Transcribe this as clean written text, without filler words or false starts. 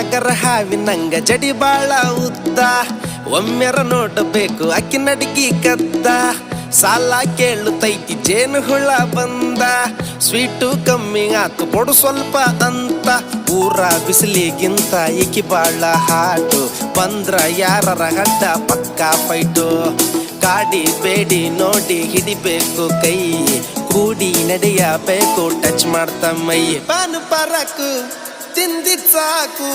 ನಾಗರ ಹಾವಿನಂಗ ಜಡಿ ಬಾಳ ಉದ್ದ ಒಮ್ಮೆರ ನೋಡಬೇಕು ಅಕ್ಕಿ ನಡಿಗಿ ಕದ್ದ ಸಾಲ ಕೇಳುತ್ತೈತಿ ಜೇನು ಹುಳ ಬಂದ ಸ್ವೀಟು ಕಮ್ಮಿ ಆತು ಕೊಡು ಸ್ವಲ್ಪ ಅಂತ ಊರ ಬಿಸಿಲಿಗಿಂತ ಈಕಿ ಬಾಳ ಹಾಟು ಬಂದ್ರ ಯಾರರ ಗಡ್ಡ ಪಕ್ಕ ಫೈಟು ಕಾಡಿ ಬೇಡಿ ನೋಡಿ ಹಿಡಿಬೇಕು ಕೈ ಕೂಡಿ ನಡೆಯಬೇಕು ಟಚ್ ಮಾಡ್ತ ಮೈ ಪಾನು ಪರಕು ತಿಂದಿದ್ ಸಾಕು